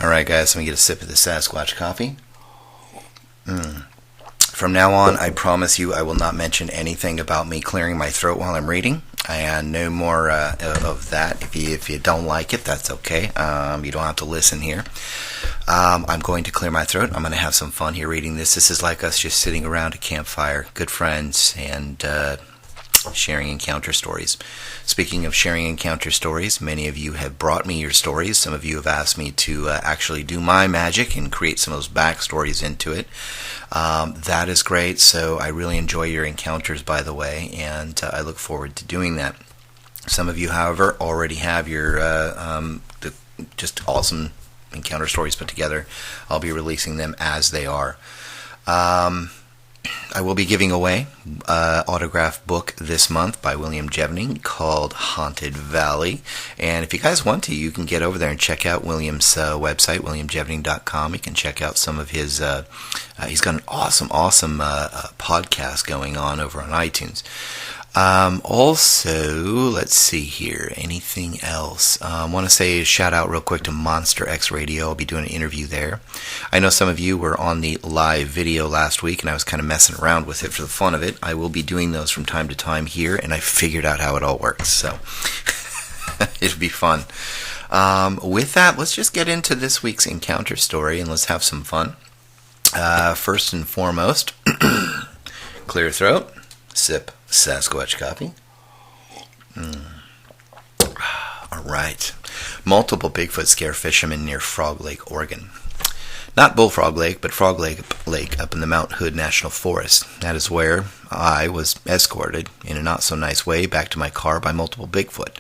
Alright guys, let me get a sip of the Sasquatch coffee. From now on, I promise you I will not mention anything about me clearing my throat while I'm reading. And no more of that. If you don't like it, that's okay. You don't have to listen here. I'm going to clear my throat. I'm going to have some fun here reading this. This is like us just sitting around a campfire, good friends, and sharing encounter stories. Speaking of sharing encounter stories, many of you have brought me your stories. Some of you have asked me to actually do my magic and create some of those backstories into it. That is great, so I really enjoy your encounters, by the way, and I look forward to doing that. Some of you, however, already have your just awesome encounter stories put together. I'll be releasing them as they are. I will be giving away an autographed book this month by William Jevning called Haunted Valley. And if you guys want to, you can get over there and check out William's website, williamjevning.com. You can check out some of his... he's got an awesome podcast going on over on iTunes. Also, let's see here. Anything else? I want to say a shout out real quick to Monster X Radio. I'll be doing an interview there. I know some of you were on the live video last week, and I was kind of messing around with it for the fun of it. I will be doing those from time to time here, and I figured out how it all works, so it'll be fun. With that, let's just get into this week's encounter story, and let's have some fun. First and foremost, clear throat, sip Sasquatch coffee. Alright. Multiple Bigfoot scare fishermen near Frog Lake, Oregon. Not Bullfrog Lake, but Frog Lake up in the Mount Hood National Forest. That is where I was escorted, in a not-so-nice way, back to my car by multiple Bigfoot.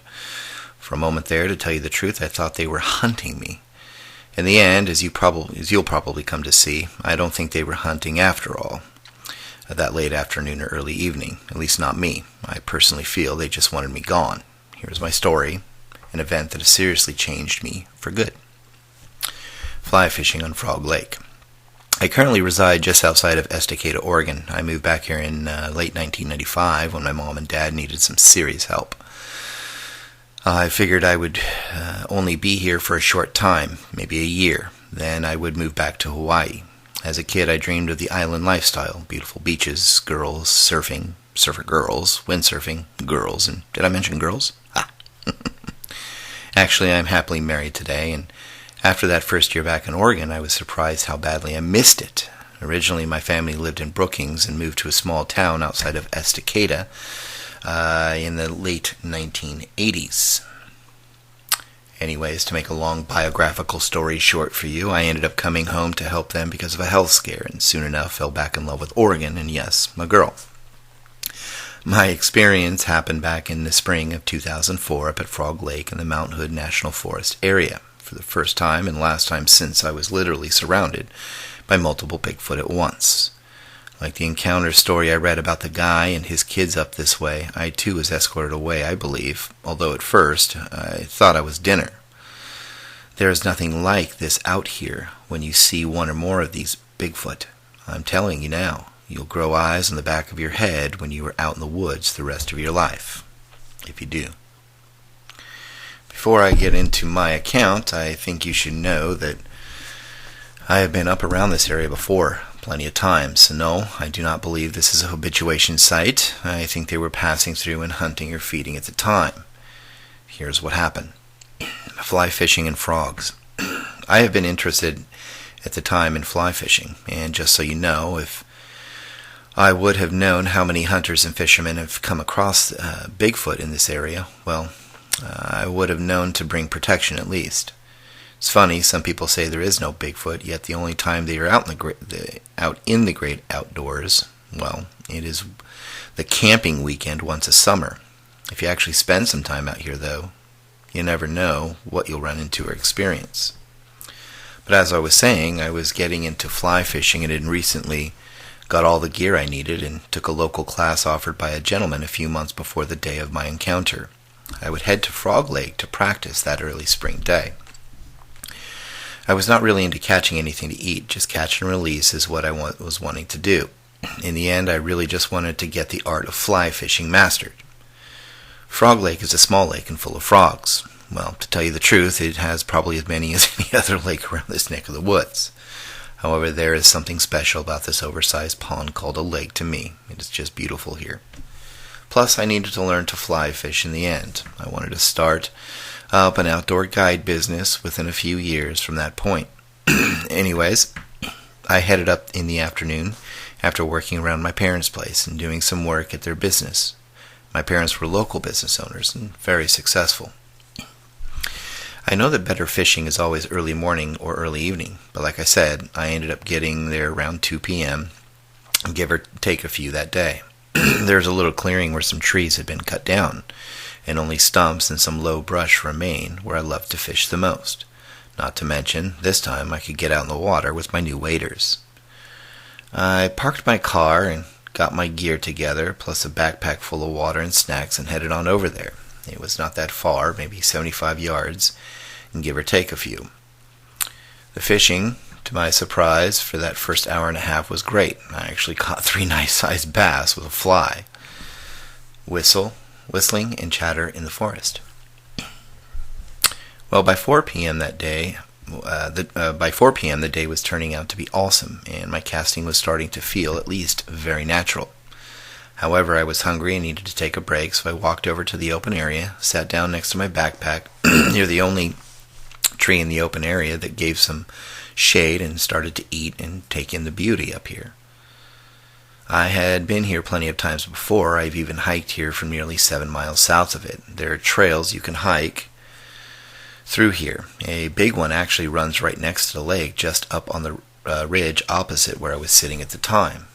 For a moment there, to tell you the truth, I thought they were hunting me. In the end, as you'll probably come to see, I don't think they were hunting after all. That late afternoon or early evening, at least not me. I personally feel they just wanted me gone. Here's my story, an event that has seriously changed me for good. Fly fishing on Frog Lake. I currently reside just outside of Estacada, Oregon. I moved back here in late 1995 when my mom and dad needed some serious help. I figured I would only be here for a short time, maybe a year. Then I would move back to Hawaii. As a kid, I dreamed of the island lifestyle, beautiful beaches, girls, surfing, surfer girls, windsurfing, girls, and did I mention girls? Actually, I'm happily married today, and after that first year back in Oregon, I was surprised how badly I missed it. Originally, my family lived in Brookings and moved to a small town outside of Estacada in the late 1980s. Anyways, to make a long biographical story short for you, I ended up coming home to help them because of a health scare, and soon enough fell back in love with Oregon, and yes, my girl. My experience happened back in the spring of 2004 up at Frog Lake in the Mount Hood National Forest area. For the first time and last time since, I was literally surrounded by multiple Bigfoot at once. Like the encounter story I read about the guy and his kids up this way, I too was escorted away, I believe, although at first I thought I was dinner. There is nothing like this out here when you see one or more of these Bigfoot. I'm telling you now, you'll grow eyes on the back of your head when you are out in the woods the rest of your life, if you do. Before I get into my account, I think you should know that I have been up around this area before, plenty of times. No, I do not believe this is a habituation site. I think they were passing through and hunting or feeding at the time. Here's what happened. Fly fishing and frogs. I have been interested at the time in fly fishing, and just so you know, if I would have known how many hunters and fishermen have come across Bigfoot in this area, well, I would have known to bring protection at least. It's funny, some people say there is no Bigfoot, yet the only time they are out in the great outdoors, well, it is the camping weekend once a summer. If you actually spend some time out here, though, you never know what you'll run into or experience. But as I was saying, I was getting into fly fishing and had recently got all the gear I needed and took a local class offered by a gentleman a few months before the day of my encounter. I would head to Frog Lake to practice that early spring day. I was not really into catching anything to eat, just catch and release is what I was wanting to do. In the end, I really just wanted to get the art of fly fishing mastered. Frog Lake is a small lake and full of frogs. Well, to tell you the truth, it has probably as many as any other lake around this neck of the woods. However, there is something special about this oversized pond called a lake to me. It is just beautiful here. Plus, I needed to learn to fly fish in the end. I wanted to start up an outdoor guide business within a few years from that point. Anyways, I headed up in the afternoon after working around my parents' place and doing some work at their business. My parents were local business owners and very successful. I know that better fishing is always early morning or early evening, but like I said, I ended up getting there around 2 p.m., give or take a few that day. There's a little clearing where some trees had been cut down, and only stumps and some low brush remain where I love to fish the most. Not to mention, this time I could get out in the water with my new waders. I parked my car and got my gear together, plus a backpack full of water and snacks, and headed on over there. It was not that far, maybe 75 yards, and give or take a few. The fishing, to my surprise, for that first hour and a half was great. I actually caught 3 nice-sized bass with a fly. Whistling, and chatter in the forest. Well, by 4 p.m. the day was turning out to be awesome, and my casting was starting to feel at least very natural. However, I was hungry and needed to take a break, so I walked over to the open area, sat down next to my backpack near the only tree in the open area that gave some shade, and started to eat and take in the beauty up here. I had been here plenty of times before. I've even hiked here from nearly 7 miles south of it. There are trails you can hike through here. A big one actually runs right next to the lake, just up on the ridge opposite where I was sitting at the time.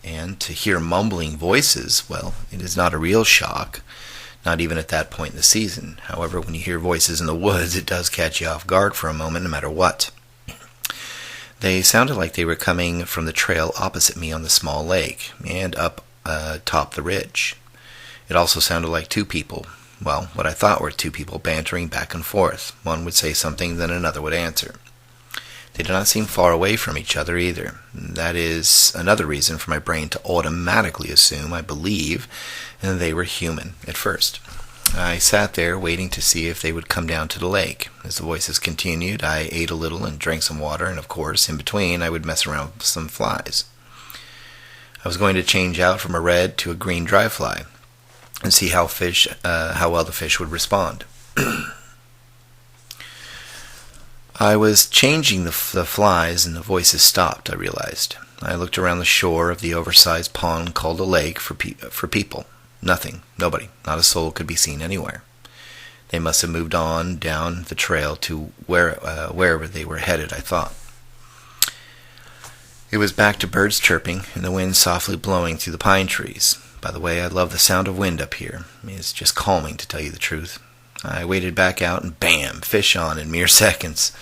And to hear mumbling voices, well, it is not a real shock, not even at that point in the season. However, when you hear voices in the woods, it does catch you off guard for a moment, no matter what. They sounded like they were coming from the trail opposite me on the small lake, and up top the ridge. It also sounded like 2 people, well, what I thought were 2 people bantering back and forth. One would say something, then another would answer. They did not seem far away from each other either. That is another reason for my brain to automatically assume, I believe, that they were human at first. I sat there waiting to see if they would come down to the lake. As the voices continued, I ate a little and drank some water, and of course, in between, I would mess around with some flies. I was going to change out from a red to a green dry fly and see how well the fish would respond. I was changing the flies, and the voices stopped, I realized. I looked around the shore of the oversized pond called a lake for people. Nothing, nobody, not a soul could be seen anywhere. They must have moved on down the trail to wherever they were headed, I thought. It was back to birds chirping and the wind softly blowing through the pine trees. By the way, I love the sound of wind up here. It's just calming, to tell you the truth. I waded back out and bam, fish on in mere seconds.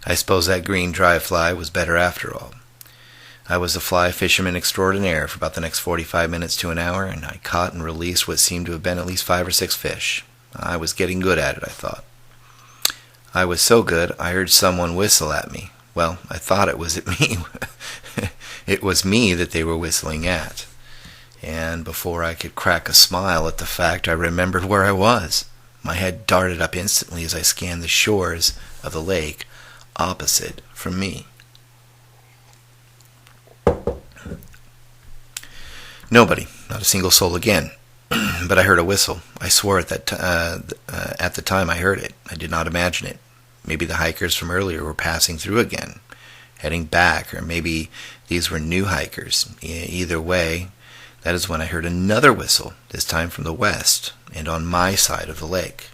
I suppose that green dry fly was better after all. I was the fly fisherman extraordinaire for about the next 45 minutes to an hour, and I caught and released what seemed to have been at least 5 or 6 fish. I was getting good at it, I thought. I was so good, I heard someone whistle at me. Well, I thought it was at me. It was me that they were whistling at. And before I could crack a smile at the fact, I remembered where I was. My head darted up instantly as I scanned the shores of the lake opposite from me. Nobody, not a single soul again. But I heard a whistle. I swore at the time I heard it. I did not imagine it. Maybe the hikers from earlier were passing through again, heading back, or maybe these were new hikers. Either way, that is when I heard another whistle, this time from the west, and on my side of the lake.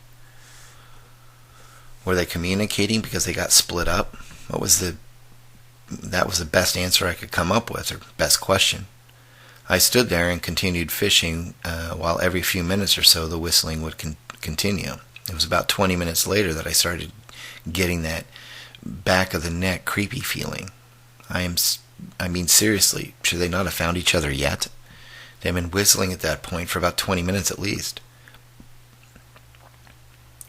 Were they communicating because they got split up? That was the best answer I could come up with, or best question. I stood there and continued fishing while every few minutes or so the whistling would continue. It was about 20 minutes later that I started getting that back of the neck creepy feeling. I mean, seriously, should they not have found each other yet? They had been whistling at that point for about 20 minutes at least.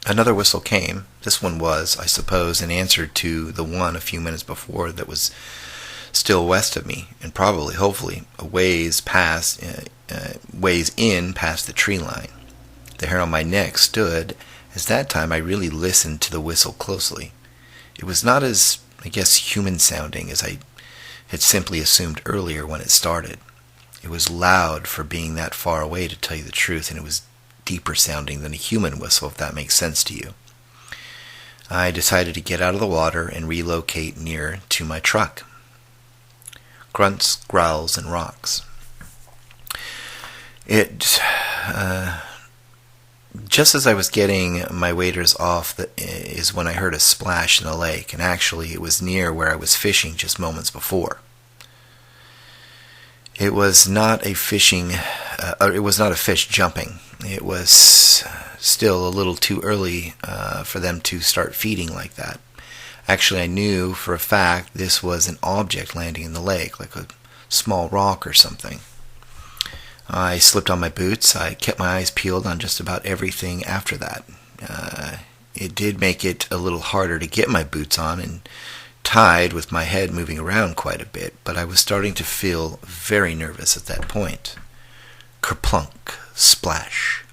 Another whistle came. This one was, I suppose, an answer to the one a few minutes before that was still west of me, and probably, hopefully, a ways in past the tree line. The hair on my neck stood As that time I really listened to the whistle closely. It was not as, I guess, human-sounding as I had simply assumed earlier when it started. It was loud for being that far away, to tell you the truth, and it was deeper sounding than a human whistle, if that makes sense to you. I decided to get out of the water and relocate near to my truck. Grunts, growls, and rocks. Just as I was getting my waders off is when I heard a splash in the lake, and actually it was near where I was fishing just moments before. It was not a fish jumping. It was still a little too early for them to start feeding like that. Actually, I knew for a fact this was an object landing in the lake, like a small rock or something. I slipped on my boots. I kept my eyes peeled on just about everything after that. It did make it a little harder to get my boots on and tied with my head moving around quite a bit, but I was starting to feel very nervous at that point. Kerplunk, splash.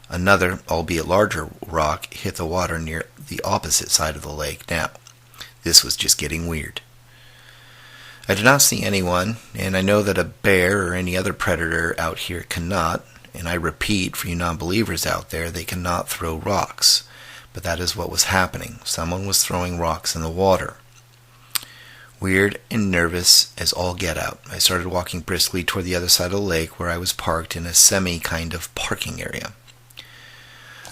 Another, albeit larger, rock hit the water near the opposite side of the lake. Now, this was just getting weird. I did not see anyone, and I know that a bear or any other predator out here cannot, and I repeat for you non-believers out there, they cannot throw rocks. But that is what was happening. Someone was throwing rocks in the water. Weird and nervous as all get out, I started walking briskly toward the other side of the lake where I was parked in a semi-kind of parking area.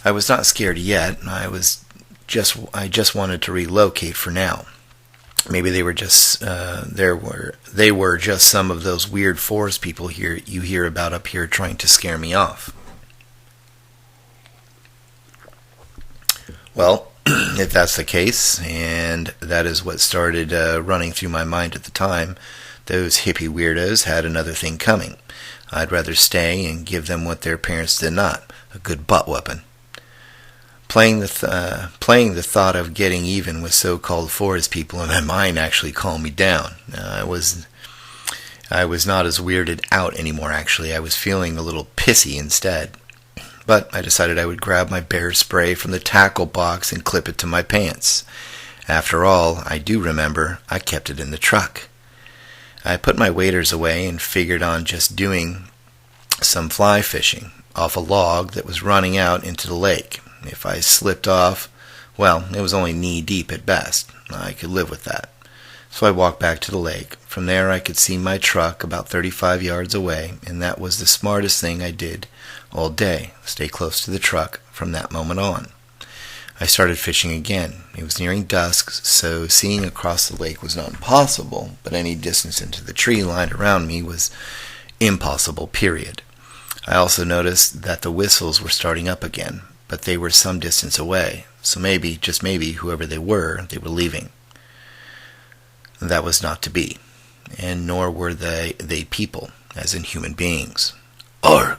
I was not scared yet. I just wanted to relocate for now. Maybe they were just they were just some of those weird forest people you hear about up here trying to scare me off. Well, if that's the case, and that is what started running through my mind at the time, those hippie weirdos had another thing coming. I'd rather stay and give them what their parents did not, a good butt weapon. Playing the thought of getting even with so-called forest people in my mind actually calmed me down. I was not as weirded out anymore, actually. I was feeling a little pissy instead. But I decided I would grab my bear spray from the tackle box and clip it to my pants. After all, I do remember I kept it in the truck. I put my waders away and figured on just doing some fly fishing off a log that was running out into the lake. If I slipped off, well, it was only knee-deep at best. I could live with that. So I walked back to the lake. From there I could see my truck about 35 yards away, and that was the smartest thing I did all day, stay close to the truck from that moment on. I started fishing again. It was nearing dusk, so seeing across the lake was not impossible, but any distance into the tree line around me was impossible, period. I also noticed that the whistles were starting up again, but they were some distance away, so maybe, just maybe, whoever they were leaving. That was not to be, and nor were they people, as in human beings. Arg!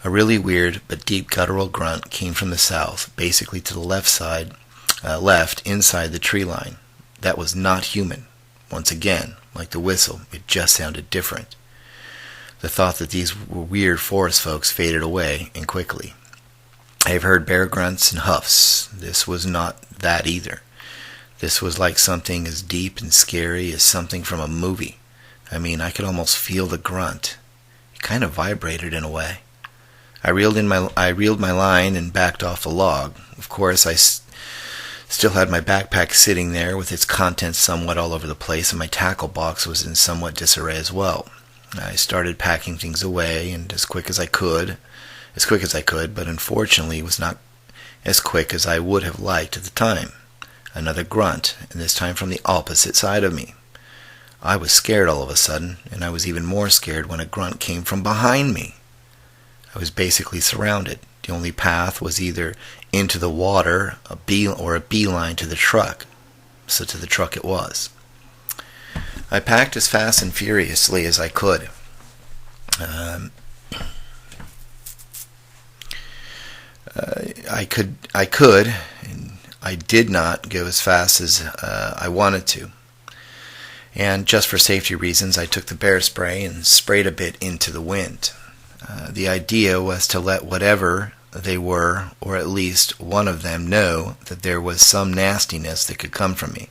A really weird but deep guttural grunt came from the south, basically to the left inside the tree line. That was not human. Once again, like the whistle, it just sounded different. The thought that these were weird forest folks faded away, and quickly. I have heard bear grunts and huffs. This was not that either. This was like something as deep and scary as something from a movie. I mean, I could almost feel the grunt. It kind of vibrated in a way. I reeled my line and backed off the log. Of course, I still had my backpack sitting there with its contents somewhat all over the place, and my tackle box was in somewhat disarray as well. I started packing things away, and as quick as I could, but unfortunately it was not as quick as I would have liked at the time. Another grunt, and this time from the opposite side of me. I was scared all of a sudden, and I was even more scared when a grunt came from behind me. I was basically surrounded. The only path was either into the water, a beeline to the truck. So to the truck it was. I packed as fast and furiously as I could. I could, and I did not go as fast as I wanted to. And just for safety reasons, I took the bear spray and sprayed a bit into the wind. The idea was to let whatever they were, or at least one of them, know that there was some nastiness that could come from me.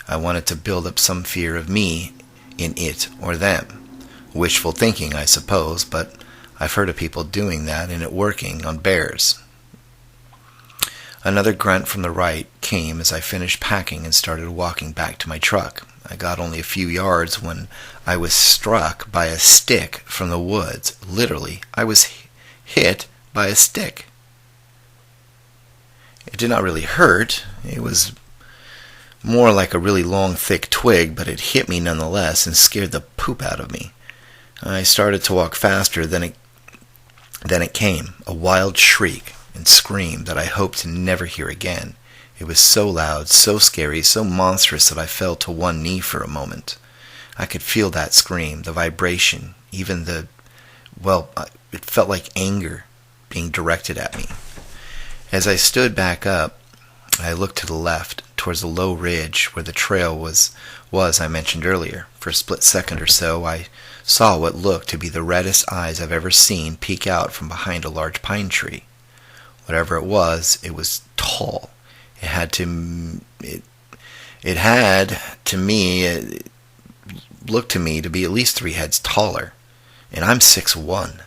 I wanted to build up some fear of me in it or them. Wishful thinking, I suppose, but I've heard of people doing that and it working on bears. Another grunt from the right came as I finished packing and started walking back to my truck. I got only a few yards when I was struck by a stick from the woods. Literally, I was hit by a stick. It did not really hurt. It was more like a really long, thick twig, but it hit me nonetheless and scared the poop out of me. I started to walk faster, then it came, a wild shriek and scream that I hoped to never hear again. It was so loud, so scary, so monstrous that I fell to one knee for a moment. I could feel that scream, the vibration, even it felt like anger being directed at me. As I stood back up, I looked to the left, towards the low ridge where the trail was I mentioned earlier. For a split second or so, I saw what looked to be the reddest eyes I've ever seen peek out from behind a large pine tree. Whatever it was tall. It looked to me to be at least 3 heads taller, and I'm 6'1".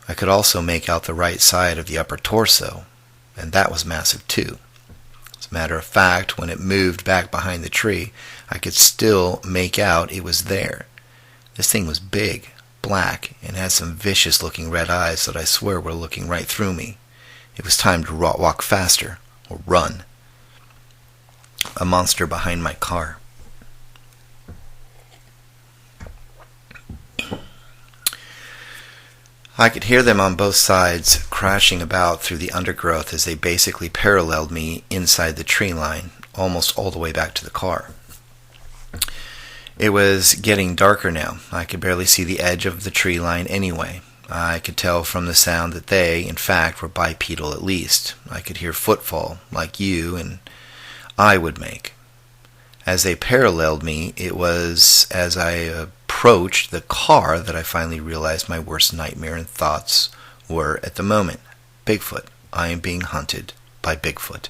I could also make out the right side of the upper torso, and that was massive too. As a matter of fact, when it moved back behind the tree, I could still make out it was there. This thing was big, black, and had some vicious-looking red eyes that I swear were looking right through me. It was time to walk faster, or run. A monster behind my car. I could hear them on both sides crashing about through the undergrowth as they basically paralleled me inside the tree line, almost all the way back to the car. It was getting darker now. I could barely see the edge of the tree line anyway. I could tell from the sound that they, in fact, were bipedal at least. I could hear footfall, like you and I would make. As they paralleled me, it was as I approached the car that I finally realized my worst nightmare and thoughts were at the moment. Bigfoot. I am being hunted by Bigfoot.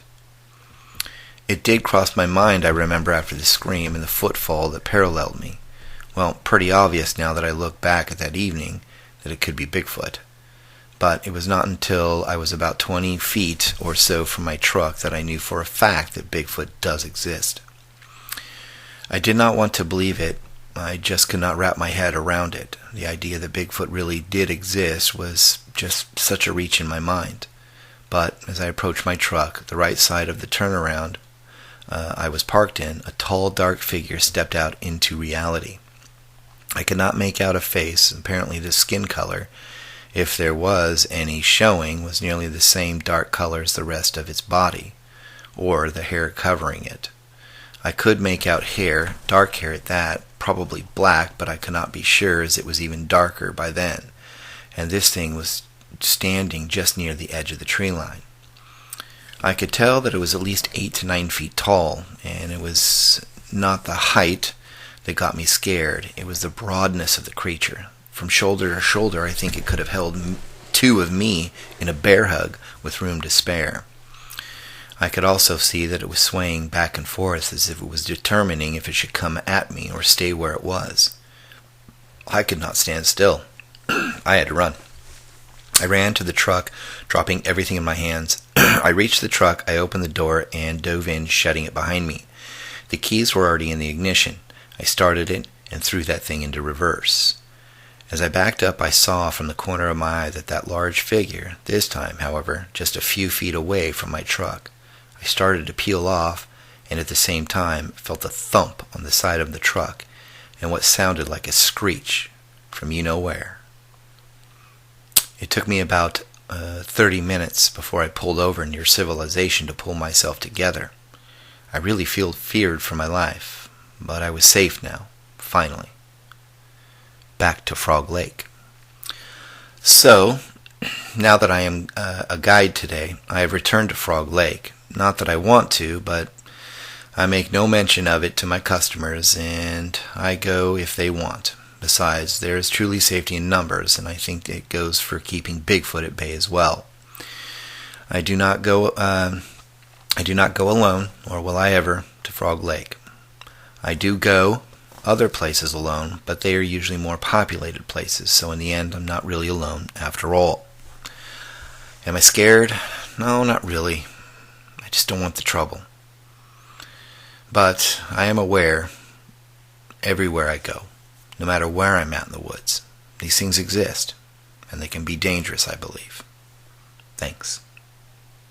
It did cross my mind, I remember, after the scream and the footfall that paralleled me. Well, pretty obvious now that I look back at that evening that it could be Bigfoot. But it was not until I was about 20 feet or so from my truck that I knew for a fact that Bigfoot does exist. I did not want to believe it. I just could not wrap my head around it. The idea that Bigfoot really did exist was just such a reach in my mind. But as I approached my truck, the right side of the turnaround I was parked in, a tall, dark figure stepped out into reality. I could not make out a face. Apparently the skin color, if there was any showing, was nearly the same dark color as the rest of its body, or the hair covering it. I could make out hair, dark hair at that, probably black, but I could not be sure as it was even darker by then, and this thing was standing just near the edge of the tree line. I could tell that it was at least 8 to 9 feet tall, and it was not the height that got me scared. It was the broadness of the creature. From shoulder to shoulder, I think it could have held 2 of me in a bear hug with room to spare. I could also see that it was swaying back and forth as if it was determining if it should come at me or stay where it was. I could not stand still. I had to run. I ran to the truck, dropping everything in my hands. I reached the truck, I opened the door, and dove in, shutting it behind me. The keys were already in the ignition. I started it and threw that thing into reverse. As I backed up, I saw from the corner of my eye that large figure, this time, however, just a few feet away from my truck. I started to peel off, and at the same time felt a thump on the side of the truck, and what sounded like a screech from you-know-where. It took me about 30 minutes before I pulled over near civilization to pull myself together. I really feared for my life, but I was safe now, finally. Back to Frog Lake. So, now that I am a guide today, I have returned to Frog Lake. Not that I want to, but I make no mention of it to my customers, and I go if they want. Besides, there is truly safety in numbers, and I think it goes for keeping Bigfoot at bay as well. I do not go alone, or will I ever, to Frog Lake. I do go other places alone, but they are usually more populated places, so in the end I'm not really alone after all. Am I scared? No, not really. I just don't want the trouble. But I am aware everywhere I go, no matter where I'm at in the woods, these things exist, and they can be dangerous, I believe. Thanks.